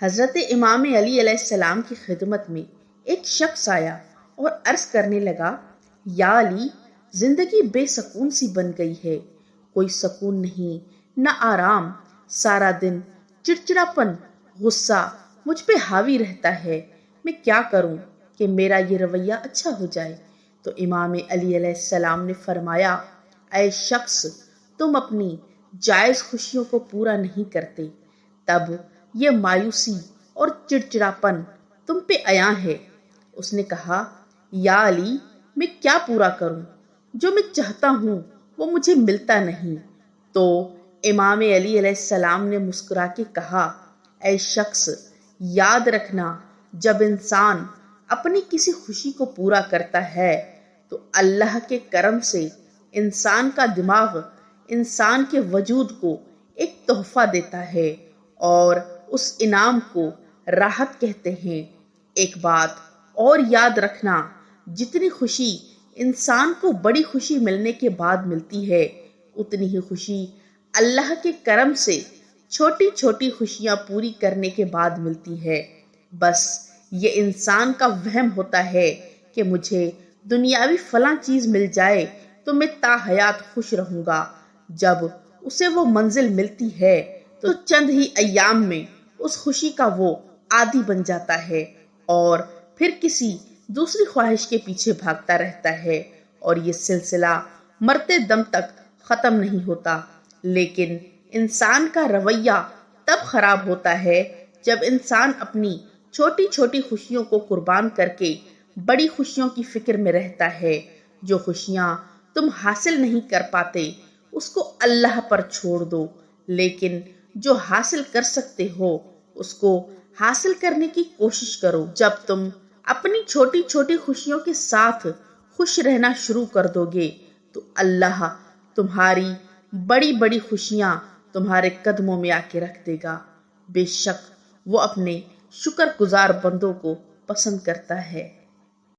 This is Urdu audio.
حضرت امام علی علیہ السلام کی خدمت میں ایک شخص آیا اور عرض کرنے لگا، یا علی، زندگی بے سکون سی بن گئی ہے، کوئی سکون نہیں، نہ آرام، سارا دن چڑچڑاپن، غصہ مجھ پہ حاوی رہتا ہے، میں کیا کروں کہ میرا یہ رویہ اچھا ہو جائے؟ تو امام علی علیہ السلام نے فرمایا، اے شخص، تم اپنی جائز خوشیوں کو پورا نہیں کرتے، تب یہ مایوسی اور چڑچڑاپن تم پہ عیاں ہے۔ اس نے کہا، یا علی، میں کیا پورا کروں؟ جو میں چاہتا ہوں وہ مجھے ملتا نہیں۔ تو امام علی علیہ السلام نے مسکرا کے کہا، اے شخص، یاد رکھنا، جب انسان اپنی کسی خوشی کو پورا کرتا ہے تو اللہ کے کرم سے انسان کا دماغ انسان کے وجود کو ایک تحفہ دیتا ہے، اور اس انعام کو راحت کہتے ہیں۔ ایک بات اور یاد رکھنا، جتنی خوشی انسان کو بڑی خوشی ملنے کے بعد ملتی ہے، اتنی ہی خوشی اللہ کے کرم سے چھوٹی چھوٹی خوشیاں پوری کرنے کے بعد ملتی ہے۔ بس یہ انسان کا وہم ہوتا ہے کہ مجھے دنیاوی فلاں چیز مل جائے تو میں تا حیات خوش رہوں گا۔ جب اسے وہ منزل ملتی ہے تو چند ہی ایام میں اس خوشی کا وہ عادی بن جاتا ہے اور پھر کسی دوسری خواہش کے پیچھے بھاگتا رہتا ہے، اور یہ سلسلہ مرتے دم تک ختم نہیں ہوتا۔ لیکن انسان کا رویہ تب خراب ہوتا ہے جب انسان اپنی چھوٹی چھوٹی خوشیوں کو قربان کر کے بڑی خوشیوں کی فکر میں رہتا ہے۔ جو خوشیاں تم حاصل نہیں کر پاتے اس کو اللہ پر چھوڑ دو، لیکن جو حاصل کر سکتے ہو اس کو حاصل کرنے کی کوشش کرو۔ جب تم اپنی چھوٹی چھوٹی خوشیوں کے ساتھ خوش رہنا شروع کر دو گے تو اللہ تمہاری بڑی بڑی خوشیاں تمہارے قدموں میں آ کے رکھ دے گا۔ بے شک وہ اپنے شکر گزار بندوں کو پسند کرتا ہے۔